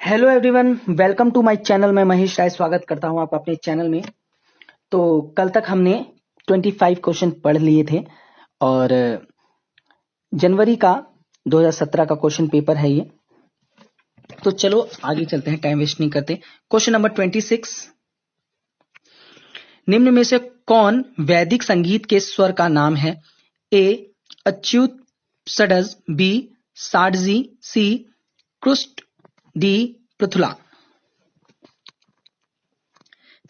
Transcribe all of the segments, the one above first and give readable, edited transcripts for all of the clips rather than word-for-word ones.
Hello everyone, welcome to my channel. मैं महेश राय स्वागत करता हूं आप अपने चैनल में। तो कल तक हमने 25 क्वेश्चन पढ़ लिए थे और जनवरी का 2017 का क्वेश्चन पेपर है ये। तो चलो आगे चलते हैं, टाइम वेस्ट नहीं करते। क्वेश्चन नंबर 26, निम्न में से कौन वैदिक संगीत के स्वर का नाम है? ए अच्युत षडज, बी साडजी, सी कृष्ट, डी पृथुला।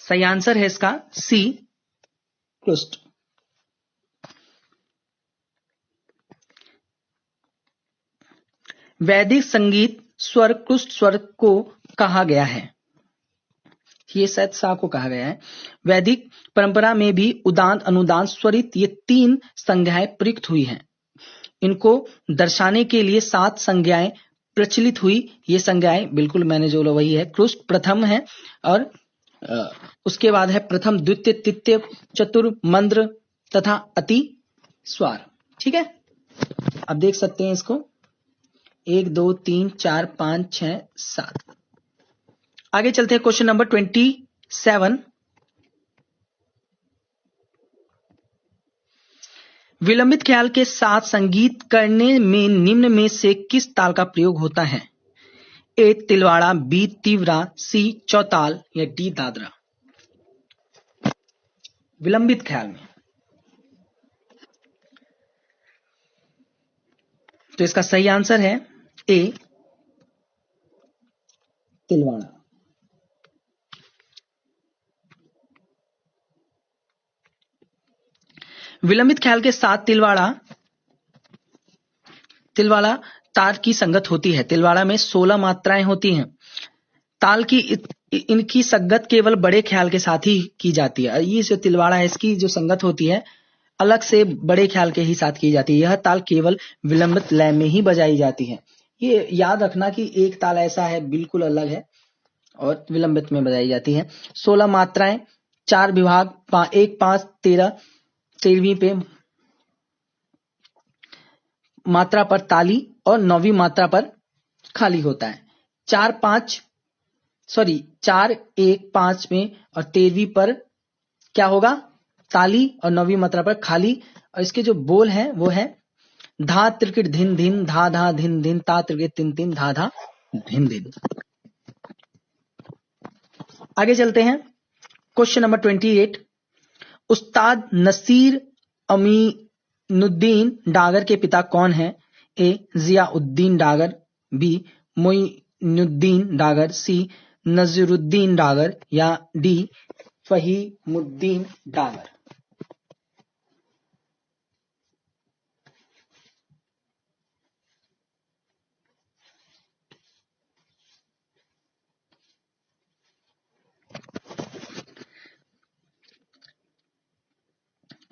सही आंसर है इसका सी कृष्ट। वैदिक संगीत स्वर कृष्ट स्वर को कहा गया है, ये शायद सा को कहा गया है। वैदिक परंपरा में भी उदान अनुदान स्वरित ये 3 संज्ञाएं प्रयुक्त हुई हैं। इनको दर्शाने के लिए 7 संज्ञाएं प्रचलित हुई। ये संज्ञाएं बिल्कुल मैंने जो वही है। कृष्ट प्रथम है और उसके बाद है प्रथम, द्वितीय, तृतीय, चतुर, मंद्र तथा अति स्वर। ठीक है, अब देख सकते हैं इसको 1 2 3 4 5 6 7। आगे चलते हैं क्वेश्चन नंबर 27, विलंबित ख्याल के साथ संगीत करने में निम्न में से किस ताल का प्रयोग होता है? ए तिलवाड़ा, बी तीव्रा, सी चौताल या डी दादरा। विलंबित ख्याल में तो इसका सही आंसर है ए तिलवाड़ा। विलंबित ख्याल के साथ तिलवाड़ा ताल की संगत होती है। तिलवाड़ा में 16 मात्राएं होती हैं। ताल की इनकी संगत केवल बड़े ख्याल के साथ ही की जाती है। ये जो तिलवाड़ा है इसकी जो संगत होती है अलग से बड़े ख्याल के ही साथ की जाती है। यह ताल केवल विलंबित लय में ही बजाई जाती है। ये याद रखना कि एक ताल ऐसा है बिल्कुल अलग है और विलंबित में बजाई जाती है। 16 मात्राएं, 4 विभाग, 1 5 13, 13वीं पे मात्रा पर ताली और 9वीं मात्रा पर खाली होता है। 4 1 5 में और 13वीं पर क्या होगा? ताली और 9वीं मात्रा पर खाली। और इसके जो बोल हैं वो है धा त्रिकिट धिन धिन, धा धा धिन धिन, ता त्रिकिट तिन तिन, धा धा धिन धिन। आगे चलते हैं क्वेश्चन नंबर 28, उस्ताद नसीर अमीनुद्दीन डागर के पिता कौन है? ए जियाउद्दीन डागर, बी मोइनुद्दीन डागर, सी नजीरुद्दीन डागर या डी फहीमुद्दीन डागर।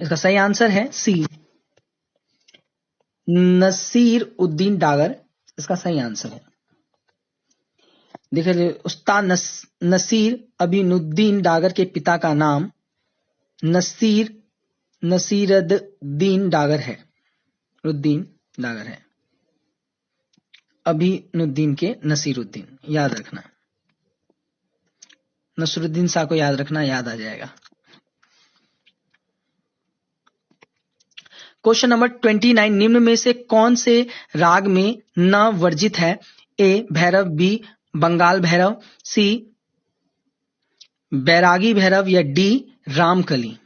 इसका सही आंसर है सी नसीर उद्दीन डागर। इसका सही आंसर है। देखिए उस्ताद नसीर अमीनुद्दीन डागर के पिता का नाम नसीरुद्दीन डागर है। उद्दीन डागर है। अमीनुद्दीन के नसीरुद्दीन, याद रखना। नसरुद्दीन शाह को याद रखना, याद आ जाएगा। क्वेश्चन नंबर 29, निम्न में से कौन से राग में न वर्जित है? ए भैरव, बी बंगाल भैरव, सी बैरागी भैरव या डी रामकली।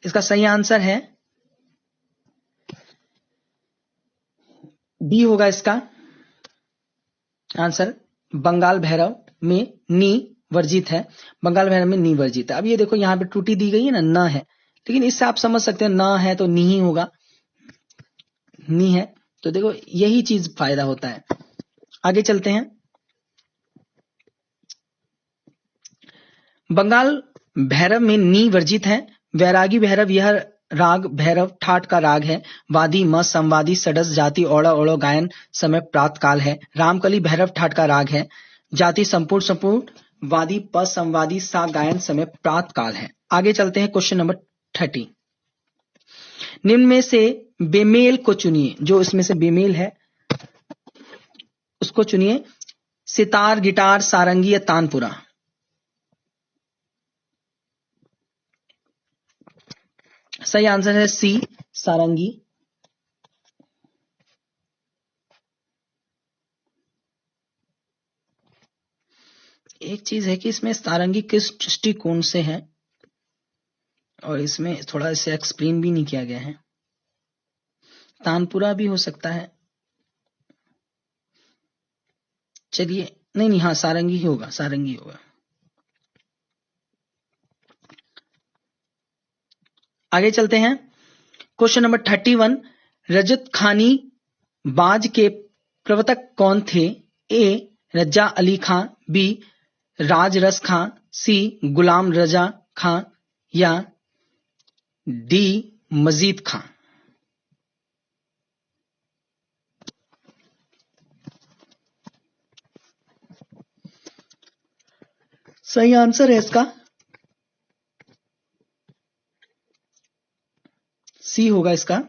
इसका सही आंसर है डी होगा इसका आंसर। बंगाल भैरव में नी वर्जित है। बंगाल भैरव में नी वर्जित है। अब ये देखो यहां पे त्रुटि दी गई है ना, न है, लेकिन इससे आप समझ सकते हैं न है तो नी ही होगा। नी है तो देखो यही चीज फायदा होता है। आगे चलते हैं। बंगाल भैरव में नी वर्जित है। वैरागी भैरव यह राग भैरव ठाट का राग है। वादी म संवादी षडज जाति ओड़ा ओड़ो गायन समय प्रात काल है। रामकली भैरव ठाट का राग है। जाति संपूर्ण संपूर्ण वादी प संवादी सा गायन समय प्रात काल है। आगे चलते हैं क्वेश्चन नंबर 30, निम्न में से बेमेल को चुनिए, जो इसमें से बेमेल है उसको चुनिए। सितार, गिटार, सारंगी या तानपुरा। सही आंसर है सी, सारंगी। एक चीज है कि इसमें सारंगी किस दृष्टिकोण से है और इसमें थोड़ा इसे एक्सप्लेन भी नहीं किया गया है। तानपुरा भी हो सकता है, चलिए नहीं, हाँ सारंगी ही होगा, सारंगी होगा। आगे चलते हैं। क्वेश्चन नंबर 31, रजत खानी बाज के प्रवर्तक कौन थे? ए रजा अली खां, बी राज रस खां, सी गुलाम रजा खां या डी मजीद खां। सही आंसर है इसका सी होगा इसका।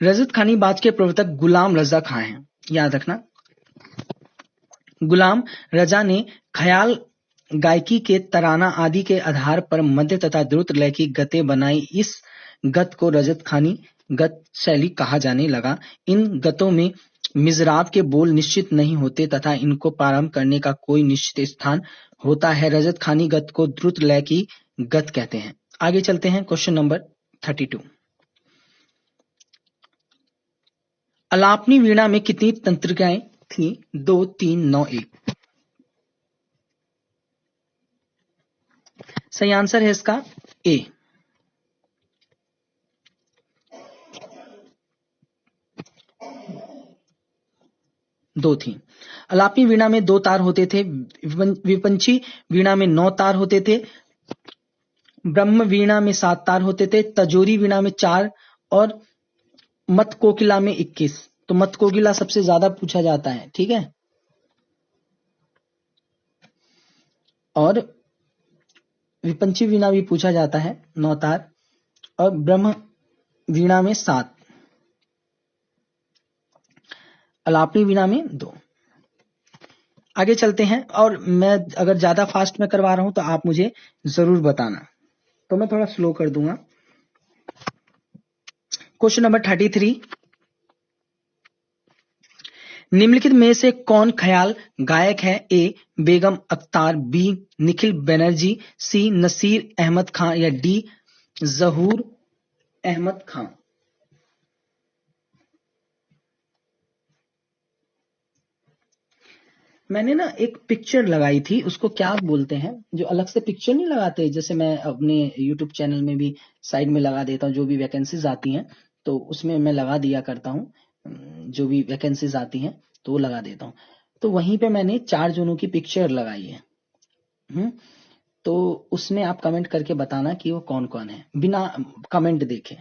रजत खानी बाज के प्रवर्तक गुलाम रजा खां हैं, याद रखना। गुलाम रजा ने ख्याल गायकी के तराना आदि के आधार पर मध्य तथा द्रुत लय की गतें बनाई। इस गत को रजत खानी गत शैली कहा जाने लगा। इन गतों में मिज़राब के बोल निश्चित नहीं होते तथा इनको प्रारंभ करने का कोई निश्चित स्थान होता है। रजत खानी गत को द्रुत लय की गत कहते हैं। आगे चलते हैं। क्वेश्चन नंबर 32, अलापनी वीणा में कितनी तंत्रिकाएं थी? 2, 3, 9, 1। सही आंसर है इसका ए। दो थी। अलापनी वीणा में 2 तार होते थे, विपंची वीणा में 9 तार होते थे, ब्रह्म वीणा में 7 तार होते थे, तजोरी वीणा में 4 और मत कोकिला में 21। तो मत कोकिला सबसे ज्यादा पूछा जाता है, ठीक है। और विपंची वीणा भी पूछा जाता है 9 तार, और ब्रह्म वीणा में 7, अलापनी वीणा में 2। आगे चलते हैं। और मैं अगर ज्यादा फास्ट में करवा रहा हूं तो आप मुझे जरूर बताना, तो मैं थोड़ा स्लो कर दूंगा। क्वेश्चन नंबर 33, निम्नलिखित में से कौन ख्याल गायक है? ए बेगम अख्तार, बी निखिल बनर्जी, सी नसीर अहमद खां या डी जहूर अहमद खां। मैंने ना एक पिक्चर लगाई थी, उसको क्या बोलते हैं, जो अलग से पिक्चर नहीं लगाते, जैसे मैं अपने YouTube चैनल में भी साइड में लगा देता हूँ, जो भी वैकेंसीज आती हैं तो उसमें मैं लगा दिया करता हूँ, जो भी वैकेंसीज आती हैं तो वो लगा देता हूँ। तो वहीं पे मैंने 4 जनों की पिक्चर लगाई है। तो उसमें आप कमेंट करके बताना कि वो कौन कौन है, बिना कमेंट देखे,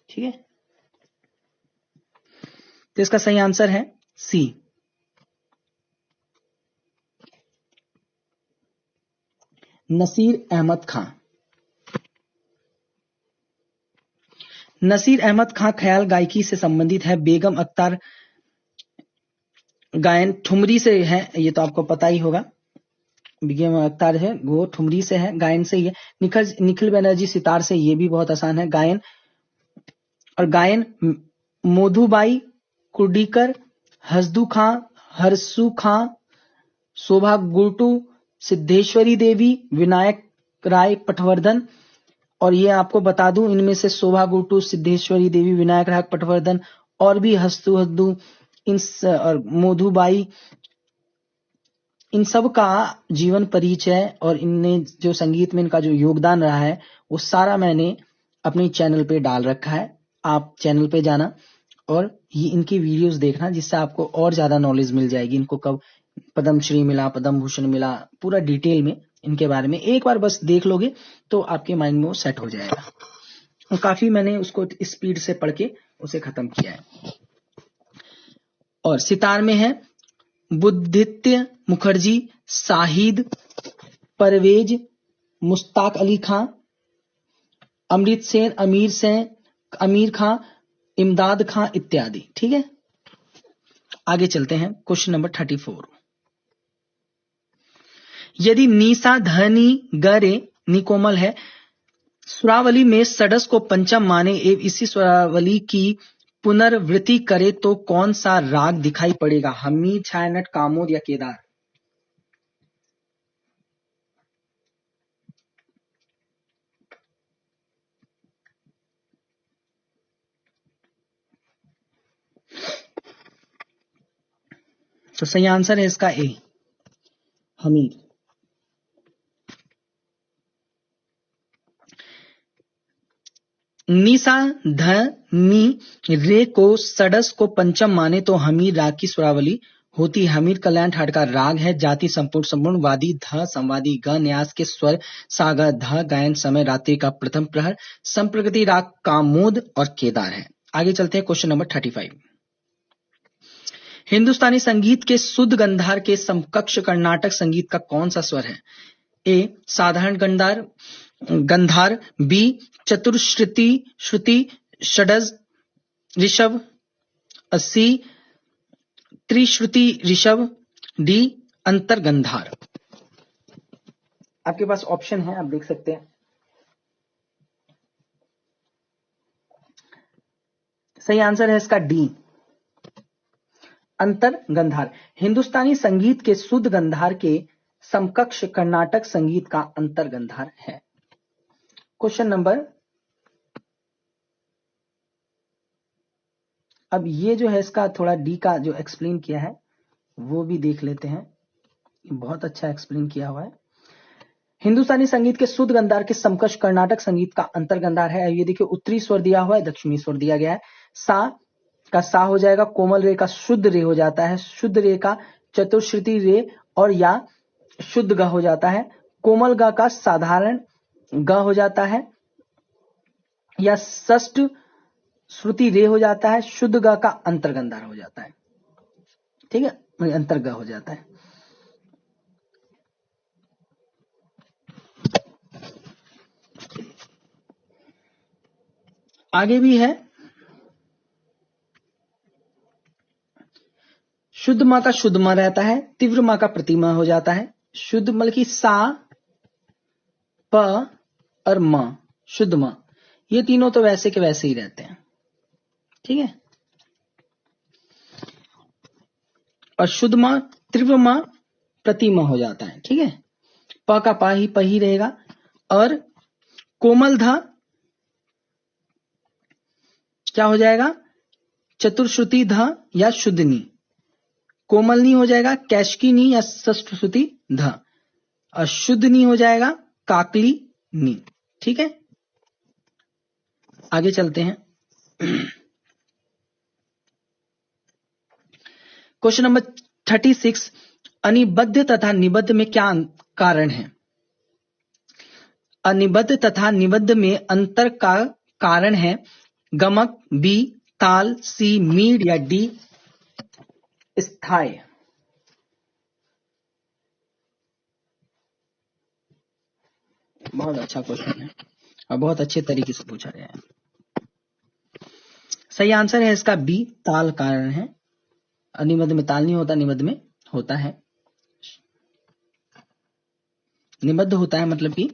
ठीक है। तो इसका सही आंसर है सी, नसीर अहमद खां। नसीर अहमद खां ख्याल गायकी से संबंधित है। बेगम अख्तार गायन ठुमरी से है, ये तो आपको पता ही होगा। बेगम अख्तार है वो ठुमरी से है, गायन से ही है। निखिल बनर्जी सितार से, ये भी बहुत आसान है गायन। और गायन मोधुबाई कुर्डीकर, हसदू खां, हरसू खां, शोभा गुर्टू, सिद्धेश्वरी देवी, विनायक राय पटवर्धन। और ये आपको बता दूं, इनमें से शोभा गुर्टू, सिद्धेश्वरी देवी, विनायक राय पटवर्धन और भी हस्तु और मोधुबाई, इन सब का जीवन परिचय और इनने जो संगीत में इनका जो योगदान रहा है वो सारा मैंने अपने चैनल पे डाल रखा है। आप चैनल पे जाना और ये इनकी वीडियोस देखना, जिससे आपको और ज्यादा नॉलेज मिल जाएगी। इनको कब पद्मश्री मिला, पद्म भूषण मिला, पूरा डिटेल में इनके बारे में एक बार बस देख लोगे तो आपके माइंड में वो सेट हो जाएगा। और काफी मैंने उसको स्पीड से पढ़ के उसे खत्म किया है। और सितार में है बुद्धित्य मुखर्जी, शाहिद, परवेज, मुश्ताक अली खां, अमृत सेन, अमीर खां, इमदाद खां इत्यादि। ठीक है, आगे चलते हैं। Question number 34। यदि नीसा धनी गरे निकोमल है, स्वरावली में षड्स को पंचम माने एवं इसी स्वरावली की पुनर्वृत्ति करे तो कौन सा राग दिखाई पड़ेगा? हमीर, छायानट, कामोद या केदार? तो सही आंसर है इसका ए, हमीर। निसा ध नी रे को षड्स को पंचम माने तो हमीर राग की स्वरावली होती है। हमीर कल्याण ठाट का राग है। जाति संपूर्ण संपूर्ण, वादी ध, संवादी ग, न्यास के स्वर सा ग ध, गायन समय रात्रि का प्रथम प्रहर, संप्रकृति राग कामोद और केदार है। आगे चलते हैं। Question number 35। हिंदुस्तानी संगीत के शुद्ध गंधार के समकक्ष कर्नाटक संगीत का कौन सा स्वर है? ए साधारण गंधार, बी चतुश्रुति श्रुति षडज ऋषभ, सी त्रिश्रुति ऋषभ, डी अंतर गंधार। आपके पास ऑप्शन है, आप देख सकते हैं। सही आंसर है इसका डी, अंतर गंधार। हिंदुस्तानी संगीत के शुद्ध गंधार के समकक्ष कर्नाटक संगीत का अंतर गंधार है। क्वेश्चन नंबर, अब ये जो है इसका थोड़ा डी का जो एक्सप्लेन किया है वो भी देख लेते हैं। बहुत अच्छा एक्सप्लेन किया हुआ है। हिंदुस्तानी संगीत के शुद्ध गंधार के समकक्ष कर्नाटक संगीत का अंतर गंधार है। ये देखिए, उत्तरी स्वर दिया हुआ है, दक्षिणी स्वर दिया गया है। सा का सा हो जाएगा, कोमल रे का शुद्ध रे हो जाता है, शुद्ध रे का चतुश्रुति रे और या शुद्ध ग हो जाता है, कोमल ग का साधारण ग हो जाता है या षष्ठ श्रुति रे हो जाता है, शुद्ध ग का अंतर्गंधार हो जाता है। ठीक है, अंतर्ग हो जाता है। आगे भी है। शुद्ध मां का शुद्ध मां रहता है, तीव्र मां का प्रतिमा हो जाता है। शुद्ध मतलब की सा, प और म, शुद्ध मां, ये तीनों तो वैसे के वैसे ही रहते हैं। ठीक है, और शुद्ध मां तीव्र मां प्रतिमा हो जाता है। ठीक है, प का पा ही प ही रहेगा। और कोमल धा क्या हो जाएगा? चतुर्श्रुति ध या शुद्धनी। कोमलनी हो जाएगा कैशकी नी या षष्ठ श्रुति ध, और शुद्धनी हो जाएगा काकली नी। ठीक है, आगे चलते हैं। Question number 36। अनिबद्ध तथा निबद्ध में क्या कारण है? अनिबद्ध तथा निबद्ध में अंतर का कारण है गमक, बी ताल, सी मीड या डी स्थाई। बहुत अच्छा क्वेश्चन है और बहुत अच्छे तरीके से पूछा गया है। सही आंसर है इसका बी, ताल कारण है। अनिबद्ध में ताल नहीं होता, निबद्ध में होता है। निबद्ध होता है मतलब कि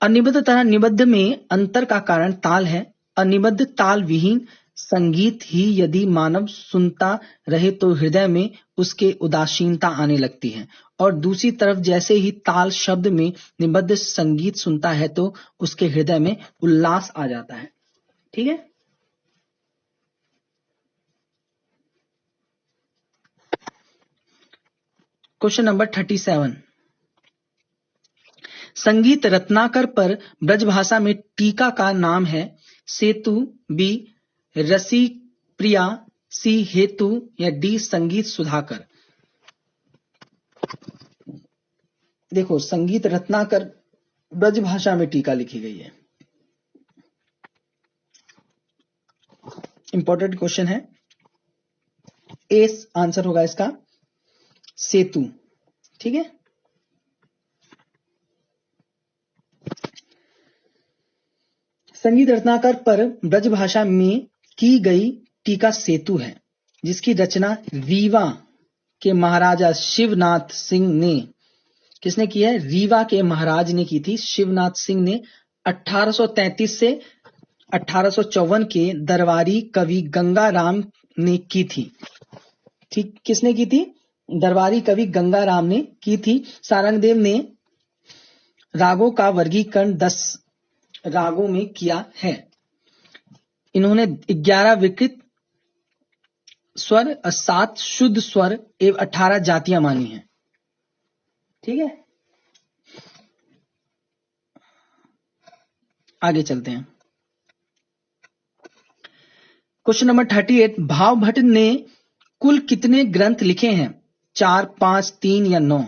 अनिबद्ध तथा निबद्ध में अंतर का कारण ताल है। अनिबद्ध ताल विहीन संगीत ही यदि मानव सुनता रहे तो हृदय में उसके उदासीनता आने लगती है, और दूसरी तरफ जैसे ही ताल शब्द में निबद्ध संगीत सुनता है तो उसके हृदय में उल्लास आ जाता है। ठीक है, क्वेश्चन नंबर 37। संगीत रत्नाकर पर ब्रजभाषा में टीका का नाम है सेतु, बी रसिक प्रिया, सी हेतु या डी संगीत सुधाकर। देखो, संगीत रत्नाकर ब्रजभाषा में टीका लिखी गई है। इंपॉर्टेंट क्वेश्चन है। ए आंसर होगा इसका सेतु। ठीक है, संगीत रत्नाकर पर ब्रजभाषा में की गई टीका सेतु है, जिसकी रचना रीवा के महाराजा शिवनाथ सिंह ने, किसने की है? रीवा के महाराज ने की थी, शिवनाथ सिंह ने 1833 से 1854 के दरबारी कवि गंगाराम ने की थी। ठीक, किसने की थी? दरबारी कवि गंगाराम ने की थी। सारंगदेव ने रागों का वर्गीकरण 10 रागों में किया है। इन्होंने 11 विकृत स्वर, 7 शुद्ध स्वर एवं 18 जातियां मानी हैं। ठीक है, आगे चलते हैं। क्वेश्चन नंबर 38, भावभट्ट ने कुल कितने ग्रंथ लिखे हैं? 4, 5, 3 या 9?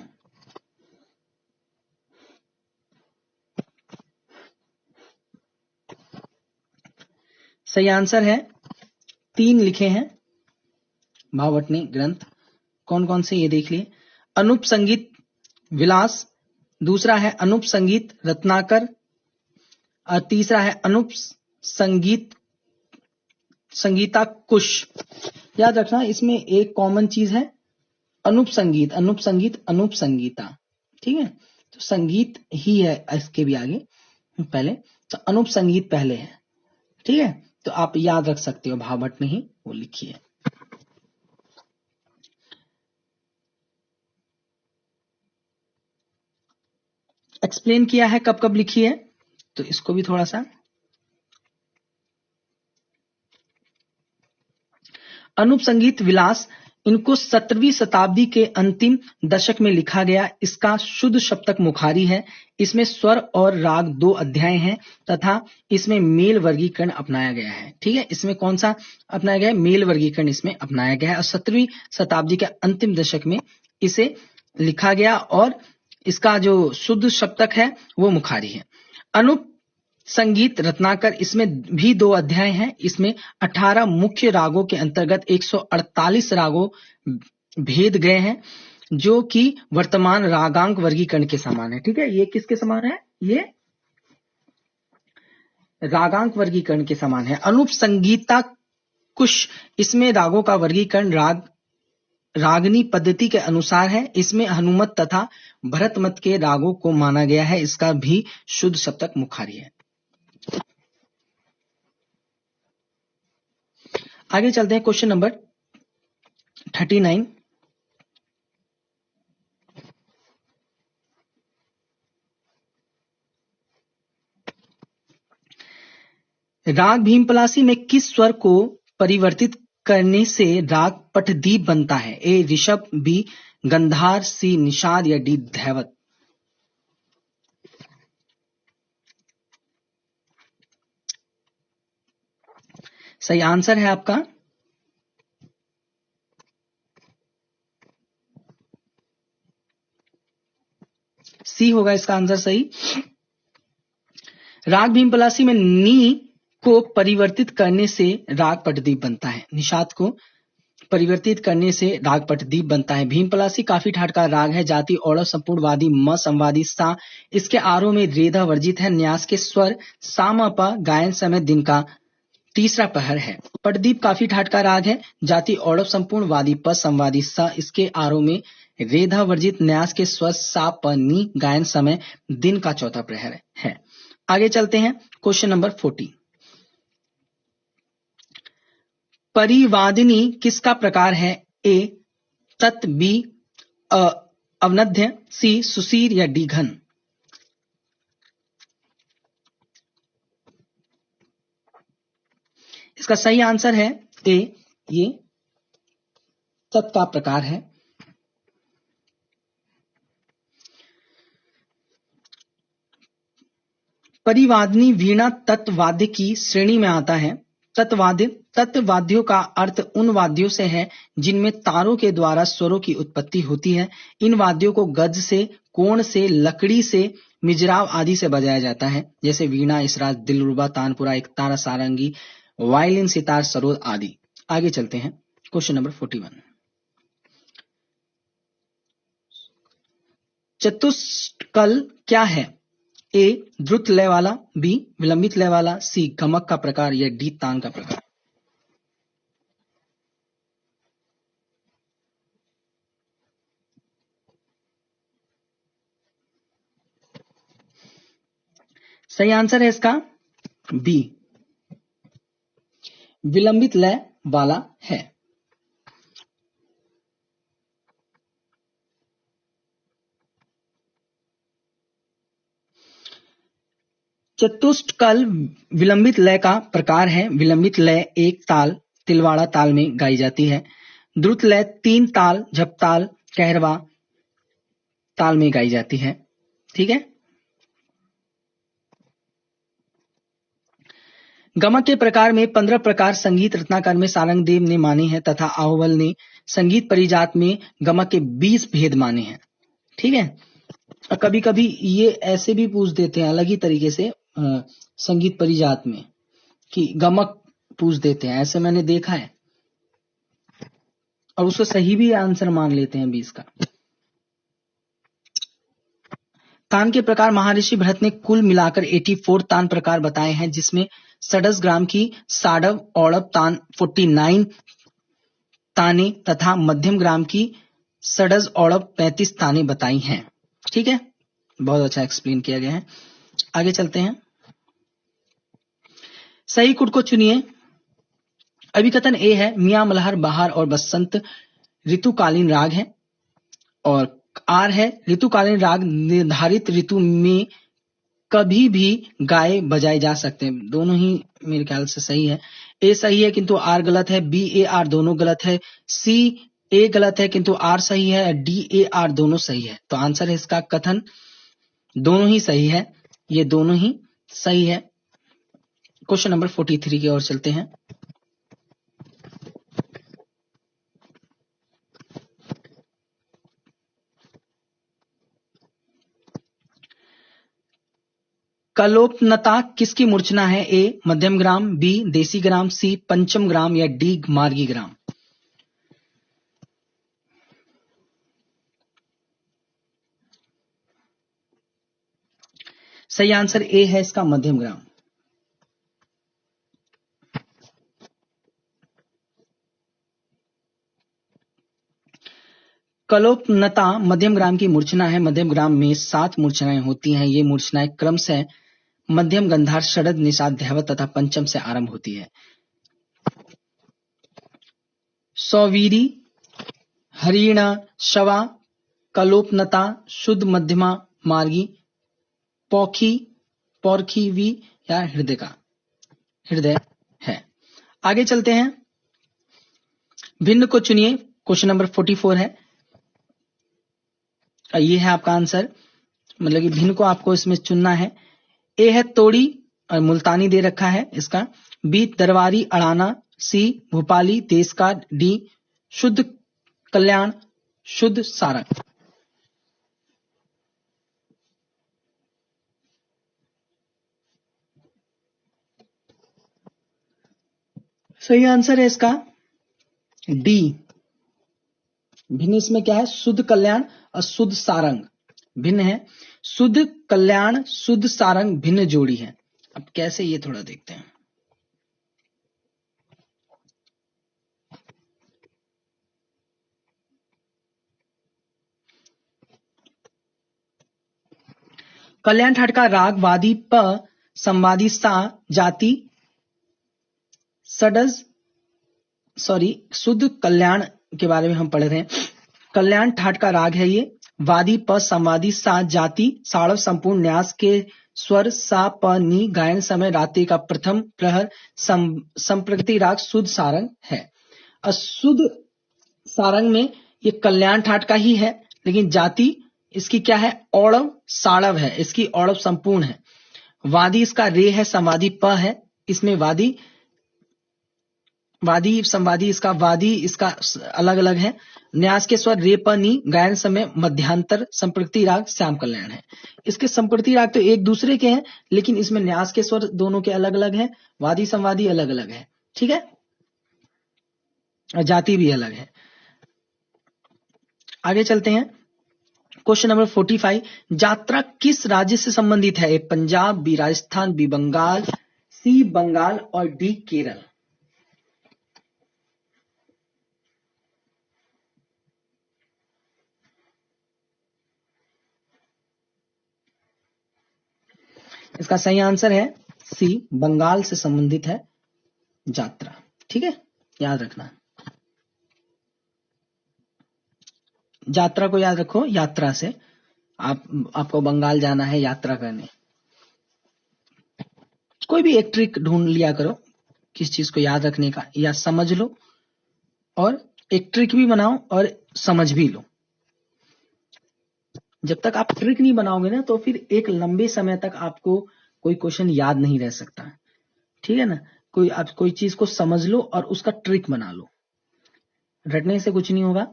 सही आंसर है 3 लिखे हैं भावभट्ट ने ग्रंथ। कौन कौन से ये देख लिए। अनूप संगीत विलास, दूसरा है अनूप संगीत रत्नाकर, और तीसरा है अनूप संगीता कुश। याद रखना, इसमें एक कॉमन चीज है अनूप संगीत, अनूप संगीत, अनूप संगीता। ठीक है, तो संगीत ही है इसके भी आगे पहले, तो अनूप संगीत पहले है। ठीक है, तो आप याद रख सकते हो, भावभट्ट ने ही वो लिखी है। एक्सप्लेन किया है कब कब लिखी है, तो इसको भी थोड़ा सा। अनूप संगीत विलास, इनको 17वीं शताब्दी के अंतिम दशक में लिखा गया। इसका शुद्ध सप्तक मुखारी है। इसमें स्वर और राग 2 अध्याय हैं तथा इसमें मेल वर्गीकरण अपनाया गया है। ठीक है, इसमें कौन सा अपनाया गया है? मेल वर्गीकरण इसमें अपनाया गया है, और 17वीं शताब्दी के अंतिम दशक में इसे लिखा गया, और इसका जो शुद्ध सप्तक है वो मुखारी है। अनूप संगीत रत्नाकर, इसमें भी 2 अध्याय हैं। इसमें 18 मुख्य रागों के अंतर्गत 148 रागों भेद गए हैं, जो कि वर्तमान रागांक वर्गीकरण के समान है। ठीक है, ये किसके समान है? ये रागांक वर्गीकरण के समान है। अनूप संगीता कुश, इसमें रागों का वर्गीकरण रागनी पद्धति के अनुसार है। इसमें हनुमत तथा भरतमत के रागों को माना गया है। इसका भी शुद्ध सप्तक मुखारी है। आगे चलते हैं, क्वेश्चन नंबर 39। राग भीमपलासी में किस स्वर को परिवर्तित करने से राग पटदीप बनता है? ए ऋषभ, बी गंधार, सी निषाद या डी धैवत? सही आंसर है आपका सी होगा इसका आंसर सही। राग भीमपलासी में नी को परिवर्तित करने से राग पटदीप बनता है। निषाद को परिवर्तित करने से राग पटदीप बनता है। भीमपलासी काफी ठाट का राग है। जाति औड़ संपूर्णवादी म संवादी सा। इसके आरोह में रेधा वर्जित है। न्यास के स्वर सा म प। गायन समय दिन का तीसरा पहर है। पटदीप काफी ठाट का राग है। जाति औड़ संपूर्ण वादी प संवादी सा। इसके आरोह में रेधा वर्जित। न्यास के स्वर सा प नी। गायन समय दिन का चौथा प्रहर है। आगे चलते हैं, क्वेश्चन नंबर 40। परिवादिनी किसका प्रकार है? ए तत्, बी अवनद्य, सी सुसीर या डी घन? इसका सही आंसर है ए, ये तत् का प्रकार है। परिवादिनी वीणा तत्वाद्य की श्रेणी में आता है। तत्वाद्यों का अर्थ उन वाद्यों से है जिनमें तारों के द्वारा स्वरों की उत्पत्ति होती है। इन वाद्यों को गज से, कोण से, लकड़ी से, मिजराव आदि से बजाया जाता है, जैसे वीणा, इसराज, दिलरुबा, तानपुरा, एकतारा, सारंगी, वायलिन, सितार, सरोद आदि। आगे चलते हैं, क्वेश्चन नंबर 41। चतुष्कल क्या है? ए द्रुत लय वाला, बी विलंबित लय वाला, सी गमक का प्रकार या डी तान का प्रकार। सही आंसर है इसका बी, विलंबित लय वाला है। चतुष्कल विलंबित लय का प्रकार है। विलंबित लय एक ताल तिलवाड़ा ताल में गाई जाती है। द्रुत लय तीन ताल झपताल कहरवा ताल में गाई जाती है। ठीक है। गमक के प्रकार में 15 प्रकार संगीत रत्नाकर में सारंगदेव ने माने हैं तथा आहुवल ने संगीत परिजात में गमक के 20 भेद माने हैं। ठीक है। और कभी कभी ये ऐसे भी पूछ देते हैं अलग ही तरीके से संगीत परिजात में कि गमक पूछ देते हैं, ऐसे मैंने देखा है और उसको सही भी आंसर मान लेते हैं 20 का। तान के प्रकार महर्षि भरत ने कुल मिलाकर 84 तान प्रकार बताए हैं, जिसमें षडस ग्राम की साडव औड़व तान 49 ताने तथा मध्यम ग्राम की षडस औड़व 35 ताने बताई हैं। ठीक है, बहुत अच्छा एक्सप्लेन किया गया है। आगे चलते हैं। सही कुट को चुनिए। अभिकथन ए है मियां मल्हार बहार और बसंत ऋतुकालीन राग है, और आर है ऋतुकालीन राग निर्धारित ऋतु में कभी भी गाए बजाए जा सकते हैं। दोनों ही मेरे ख्याल से सही है। ए सही है किंतु आर गलत है, बी ए आर दोनों गलत है, सी ए गलत है किंतु आर सही है, डी ए आर दोनों सही है। तो आंसर है इसका कथन दोनों ही सही है, ये दोनों ही सही है। क्वेश्चन नंबर 43 की ओर चलते हैं। कलोपनता किसकी मूर्छना है? ए मध्यम ग्राम, बी देसी ग्राम, सी पंचम ग्राम या डी मार्गी ग्राम। सही आंसर ए है इसका मध्यम ग्राम। कलोपनता मध्यम ग्राम की मूर्छना है। मध्यम ग्राम में 7 मूर्छनाएं होती हैं। ये मूर्छनाएं क्रमशः मध्यम गंधार षडद निषाद दैवत तथा पंचम से आरंभ होती है। सौवीरी हरिण शवा कलोपनता शुद्ध मध्यमा मार्गी पौखी पौरखीवी या हृदय है। आगे चलते हैं। भिन्न को चुनिए। क्वेश्चन नंबर 44 है। ये है आपका आंसर, मतलब कि भिन्न को आपको इसमें चुनना है। ए है तोड़ी और मुल्तानी दे रखा है इसका, बी दरबारी अड़ाना, सी भोपाली देश का, डी शुद्ध कल्याण शुद्ध सारंग। सही आंसर है इसका डी। भिन्न इसमें क्या है? शुद्ध कल्याण और शुद्ध सारंग भिन्न है। शुद्ध कल्याण शुद्ध सारंग भिन्न जोड़ी है। अब कैसे ये थोड़ा देखते हैं। कल्याण ठाट का राग वादी प संवादी सा जाति सडज शुद्ध कल्याण के बारे में हम पढ़ रहे हैं। कल्याण ठाट का राग है ये। वादी प संवादी सा जाति साड़व संपूर्ण न्यास के स्वर सा प नी गायन समय रात्रि का प्रथम प्रहर संप्रकृति राग शुद्ध सारंग है। अशुद्ध सारंग में ये कल्याण ठाट का ही है, लेकिन जाति इसकी क्या है? औड़व साड़व है, इसकी औड़व संपूर्ण है। वादी इसका रे है, संवादी प है। इसमें वादी संवादी इसका वादी इसका अलग अलग है। न्यास के स्वर रे प नी गायन समय मध्यांतर संप्रकृति राग श्याम कल्याण है। इसके संप्रकृति राग तो एक दूसरे के हैं, लेकिन इसमें न्यास के स्वर दोनों के अलग अलग हैं, वादी संवादी अलग अलग है। ठीक है, और जाति भी अलग है। आगे चलते हैं। क्वेश्चन नंबर 45, यात्रा किस राज्य से संबंधित है? ए पंजाब, बी राजस्थान, बी बंगाल, सी बंगाल और डी केरल। इसका सही आंसर है सी, बंगाल से संबंधित है यात्रा। ठीक है, याद रखना, यात्रा को याद रखो। यात्रा से आपको बंगाल जाना है यात्रा करने। कोई भी एक ट्रिक ढूंढ लिया करो किस चीज को याद रखने का, या समझ लो और एक ट्रिक भी बनाओ और समझ भी लो। जब तक आप ट्रिक नहीं बनाओगे ना तो फिर एक लंबे समय तक आपको कोई क्वेश्चन याद नहीं रह सकता। ठीक है ना, आप कोई चीज को समझ लो और उसका ट्रिक बना लो। रटने से कुछ नहीं होगा,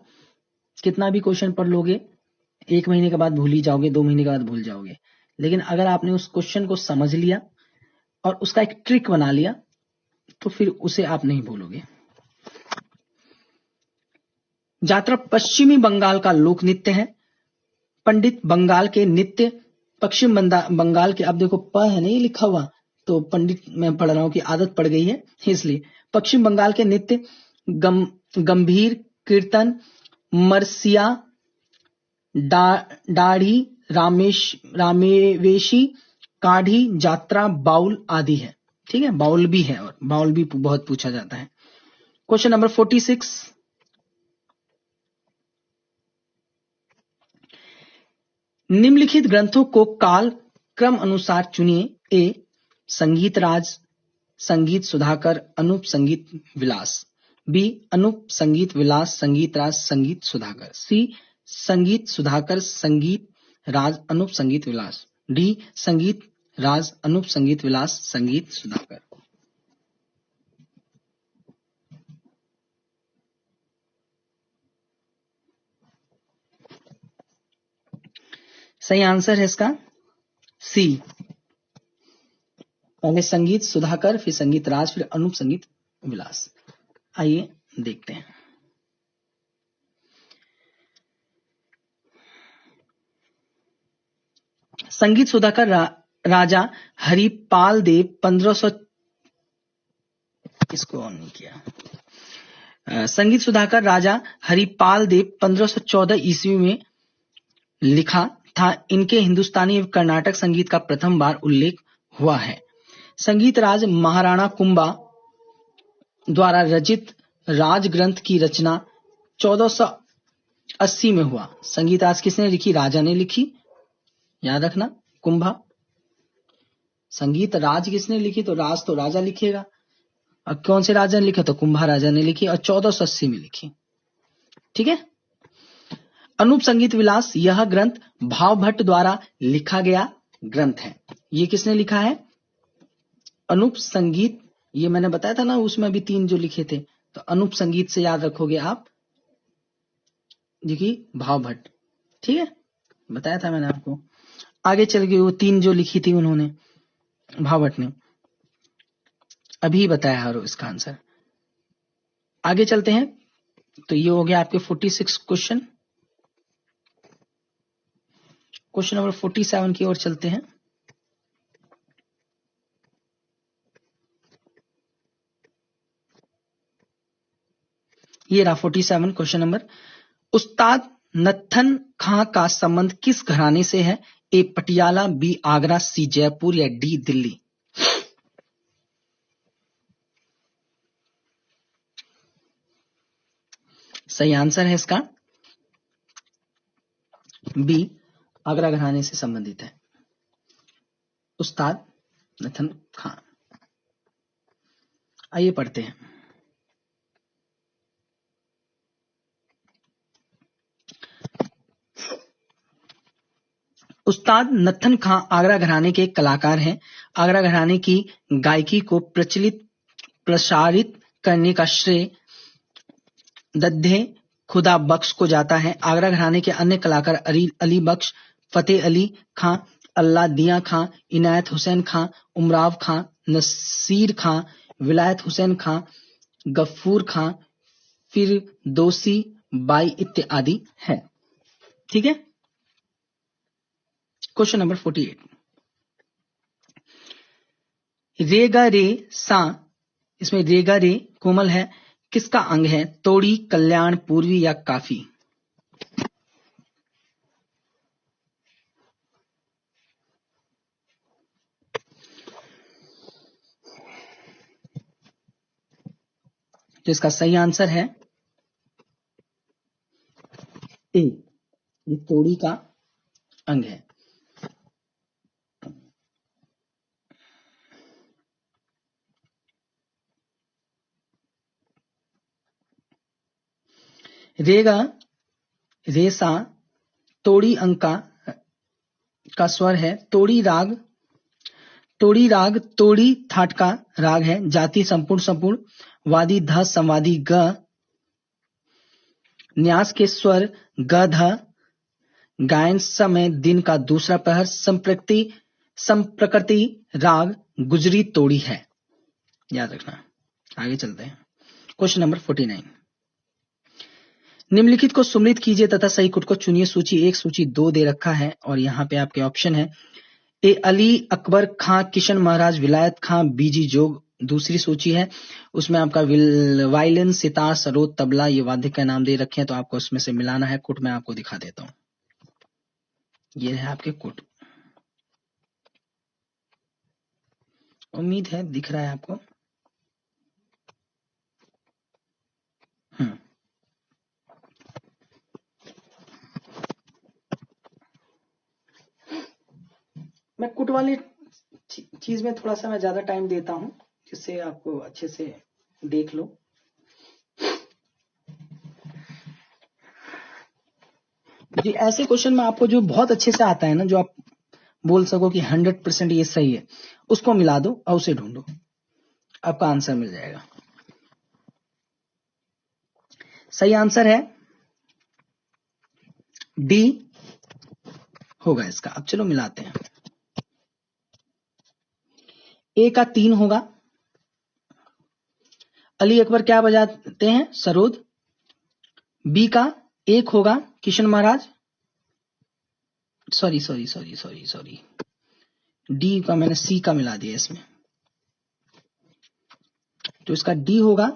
कितना भी क्वेश्चन पढ़ लोगे 1 महीने के बाद भूल ही जाओगे, 2 महीने के बाद भूल जाओगे। लेकिन अगर आपने उस क्वेश्चन को समझ लिया और उसका एक ट्रिक बना लिया तो फिर उसे आप नहीं भूलोगे। यात्रा पश्चिमी बंगाल का लोक नृत्य है। पंडित बंगाल के नृत्य पश्चिम बंगाल के, अब देखो प है नहीं लिखा हुआ तो पंडित मैं पढ़ रहा हूं कि आदत पड़ गई है इसलिए। पश्चिम बंगाल के नृत्य गंभीर, कीर्तन, मरसिया, दाढ़ी, रामेवेशी, काढ़ी, यात्रा, बाउल आदि है। ठीक है, बाउल भी है और बाउल भी बहुत पूछा जाता है। क्वेश्चन नंबर 46, निम्नलिखित ग्रंथों को काल क्रम अनुसार चुनिए। ए संगीत राज, संगीत सुधाकर, अनूप संगीत विलास। बी अनूप संगीत विलास, संगीत राज, संगीत सुधाकर। सी संगीत सुधाकर, संगीत राज, अनूप संगीत विलास। डी संगीत राज, अनूप संगीत विलास, संगीत सुधाकर। सही आंसर है इसका सी, पहले संगीत सुधाकर, फिर संगीत राज, फिर अनूप संगीत विलास। आइए देखते हैं। संगीत सुधाकर राजा हरिपाल देव 1500, इसको ऑन नहीं किया। संगीत सुधाकर राजा हरिपाल देव 1514 ईस्वी में लिखा था। इनके हिंदुस्तानी एवं कर्नाटक संगीत का प्रथम बार उल्लेख हुआ है। संगीत राज महाराणा कुंभा द्वारा रचित राज ग्रंथ की रचना 1480 में हुआ। संगीत राज किसने लिखी? राजा ने लिखी, याद रखना, कुंभा। संगीत राज किसने लिखी? तो राज तो राजा लिखेगा, और कौन से राजा ने लिखा? तो कुंभा राजा ने लिखी और 1480 में लिखी। ठीक है। अनूप संगीत विलास, यह ग्रंथ भावभट्ट द्वारा लिखा गया ग्रंथ है। ये किसने लिखा है? अनूप संगीत, ये मैंने बताया था ना, उसमें भी 3 जो लिखे थे, तो अनूप संगीत से याद रखोगे आप, देखिए भावभट्ट। ठीक है, बताया था मैंने आपको। आगे चल गए, वो 3 जो लिखी थी उन्होंने, भावभट्ट ने, अभी बताया है इसका आंसर। आगे चलते हैं, तो ये हो गया आपके 46 क्वेश्चन। क्वेश्चन नंबर 47 की ओर चलते हैं। ये रहा 47 क्वेश्चन नंबर। उस्ताद नत्थन खां का संबंध किस घराने से है? ए पटियाला, बी आगरा, सी जयपुर या डी दिल्ली। सही आंसर है इसका बी, आगरा घराने से संबंधित है उस्ताद नत्थन खां। आइए पढ़ते हैं। उस्ताद नत्थन खां आगरा घराने के कलाकार हैं। आगरा घराने की गायकी को प्रसारित करने का श्रेय दद्दे खुदा बख्श को जाता है। आगरा घराने के अन्य कलाकार अली बख्श, फतेह अली खां, अल्लादिया खां, इनायत हुसैन खां, उमराव खां, नसीर खां, विलायत हुसैन खां, गफूर खां, फिरदौसी बाई इत्यादि है। ठीक है, क्वेश्चन नंबर 48, रेगा रे सा, इसमें रेगा रे कोमल है, किसका अंग है? तोड़ी, कल्याण, पूर्वी या काफी? तो इसका सही आंसर है ए, ये तोड़ी का अंग है। रेगा रेसा तोड़ी अंग का स्वर है। तोड़ी राग तोड़ी थाट का राग है। जाति संपूर्ण संपूर्ण, वादी ध संवादी ग, न्यास के स्वर ग ध, गायन समय दिन का दूसरा पहर, संप्रकृति राग गुजरी तोड़ी है। याद रखना। आगे चलते हैं। क्वेश्चन नंबर 49, निम्नलिखित को सम्मिलित कीजिए तथा सही कुट को चुनिए। सूची 1 सूची 2 दे रखा है और यहाँ पे आपके ऑप्शन है ए अली अकबर खां किशन महाराज विलायत खां बीजी जोग। दूसरी सूची है उसमें आपका वायलिन सितार सरोद तबला ये वाद्य का नाम दे रखे हैं, तो आपको उसमें से मिलाना है। कुट मैं आपको दिखा देता हूँ। ये है आपके कुट, उम्मीद है दिख रहा है आपको। मैं कुट वाली चीज में थोड़ा सा मैं ज्यादा टाइम देता हूं जिससे आपको अच्छे से देख लो। जी, ऐसे क्वेश्चन में आपको जो बहुत अच्छे से आता है ना, जो आप बोल सको कि 100% ये सही है, उसको मिला दो और उसे ढूंढो, आपका आंसर मिल जाएगा। सही आंसर है डी होगा इसका। अब चलो मिलाते हैं। ए का 3 होगा, अली अकबर क्या बजाते हैं? सरोद। बी का 1 होगा, किशन महाराज। सॉरी, डी का मैंने सी का मिला दिया इसमें, तो इसका डी होगा।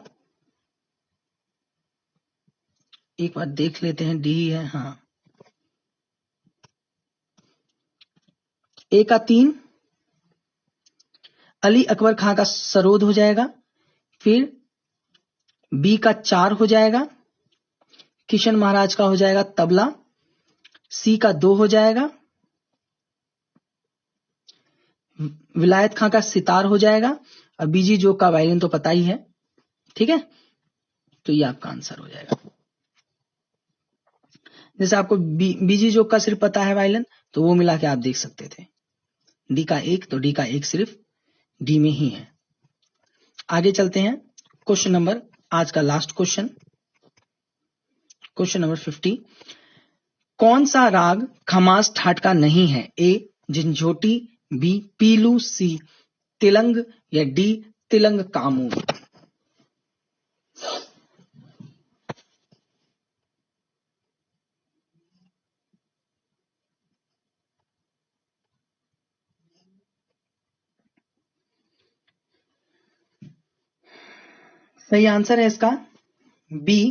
एक बार देख लेते हैं, डी है। हाँ, ए का 3 अली अकबर खां का सरोद हो जाएगा, फिर बी का 4 हो जाएगा, किशन महाराज का हो जाएगा तबला, सी का 2 हो जाएगा, विलायत खां का सितार हो जाएगा, और बीजी जोग का वायलिन तो पता ही है। ठीक है, तो ये आपका आंसर हो जाएगा। जैसे आपको बीजी जोग का सिर्फ पता है वायलिन, तो वो मिला के आप देख सकते थे। डी का 1, तो डी का 1 सिर्फ डी में ही है। आगे चलते हैं। क्वेश्चन नंबर, आज का लास्ट क्वेश्चन, क्वेश्चन नंबर 50, कौन सा राग खमास ठाट का नहीं है? ए झंझोटी, बी पीलू, सी तिलंग या डी तिलंग कामू? सही आंसर है इसका बी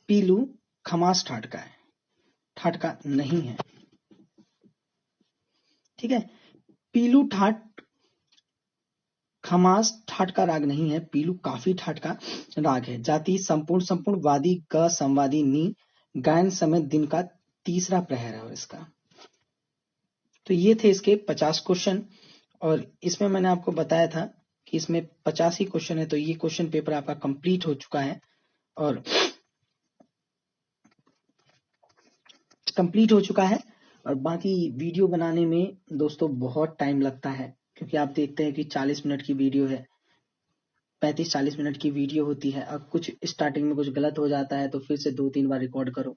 पीलू खमास ठाट का है, ठाट का नहीं है। ठीक है, पीलू ठाट खमास ठाट का राग नहीं है, पीलू काफी ठाट का राग है। जाति संपूर्ण संपूर्ण, वादी क संवादी नी, गायन समय दिन का तीसरा प्रहर है और इसका। तो ये थे इसके 50 क्वेश्चन, और इसमें मैंने आपको बताया था कि इसमें 50 ही क्वेश्चन है, तो ये क्वेश्चन पेपर आपका कंप्लीट हो चुका है। और बाकी वीडियो बनाने में दोस्तों बहुत टाइम लगता है, क्योंकि आप देखते हैं कि 40 मिनट की वीडियो है, 35-40 मिनट की वीडियो होती है। अब कुछ स्टार्टिंग में कुछ गलत हो जाता है तो फिर से 2-3 बार रिकॉर्ड करो।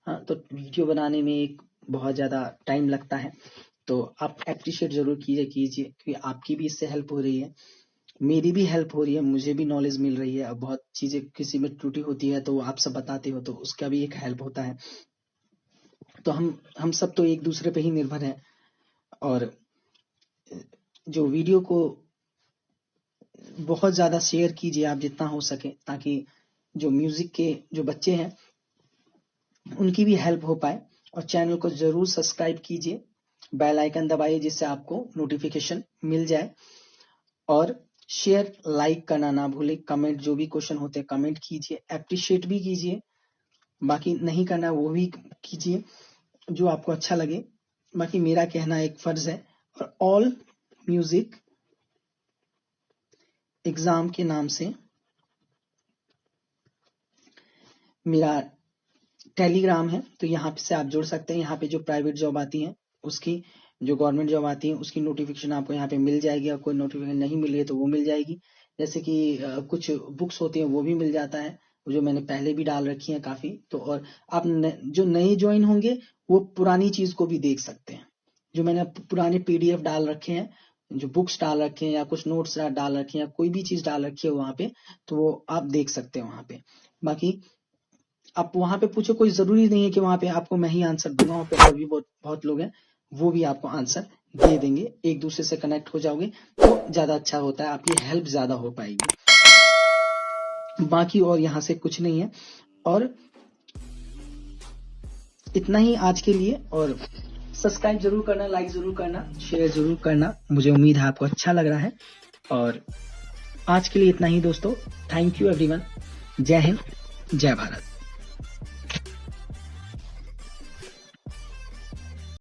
हाँ, तो वीडियो बनाने में एक बहुत ज्यादा टाइम लगता है, तो आप अप्रिशिएट जरूर कीजिए, क्योंकि आपकी भी इससे हेल्प हो रही है, मेरी भी हेल्प हो रही है, मुझे भी नॉलेज मिल रही है। अब बहुत चीजें किसी में त्रुटि होती है तो आप सब बताते हो, तो उसका भी एक हेल्प होता है। तो हम सब तो एक दूसरे पे ही निर्भर है। और जो वीडियो को बहुत ज़्यादा शेयर कीजिए आप जितना हो सके, ताकि जो म्यूज़िक के जो बच्चे हैं उनकी भी हेल्प हो पाए। और चैनल को ज़रूर सब्सक्राइब कीजिए, बेल आइकन दबाइए जिससे आपको नोटिफिकेशन मिल जाए। और शेयर लाइक करना ना भूलें। कमेंट जो भी क्वेश्चन होते हैं कमेंट कीजिए, एप्रिशिएट भी कीजिए, बाकी नहीं करना वो भी कीजिए जो आपको अच्छा लगे। बाकी मेरा कहना एक फर्ज है। और ऑल म्यूजिक एग्जाम के नाम से मेरा टेलीग्राम है, तो यहाँ से आप जुड़ सकते हैं। यहाँ पे जो प्राइवेट जॉब आती है उसकी, जो गवर्नमेंट जॉब आती है उसकी नोटिफिकेशन आपको यहाँ पे मिल जाएगी। और कोई नोटिफिकेशन नहीं मिल रही है तो वो मिल जाएगी। जैसे कि कुछ बुक्स होती हैं वो भी मिल जाता है, जो मैंने पहले भी डाल रखी है काफी। तो और आप जो नए ज्वाइन होंगे वो पुरानी चीज को भी देख सकते हैं। जो मैंने पुराने PDF डाल रखे हैं, जो बुक्स डाल रखे हैं या कुछ नोट्स डाल रखे हैं या कोई भी चीज डाल रखी है वहां पे, तो वो आप देख सकते हैं वहां पे। बाकी आप वहां पे पूछो, कोई जरूरी नहीं है कि वहां पे आपको मैं ही आंसर दूंगा। वहां पे और भी बहुत लोग हैं, वो भी आपको आंसर दे देंगे। एक दूसरे से कनेक्ट हो जाओगे तो ज्यादा अच्छा होता है, आपकी हेल्प ज्यादा हो पाएगी। बाकी और यहाँ से कुछ नहीं है। और इतना ही आज के लिए। और सब्सक्राइब जरूर करना, लाइक जरूर करना, शेयर जरूर करना। मुझे उम्मीद है आपको अच्छा लग रहा है। और आज के लिए इतना ही दोस्तों। Thank you everyone. जय हिंद, जय भारत।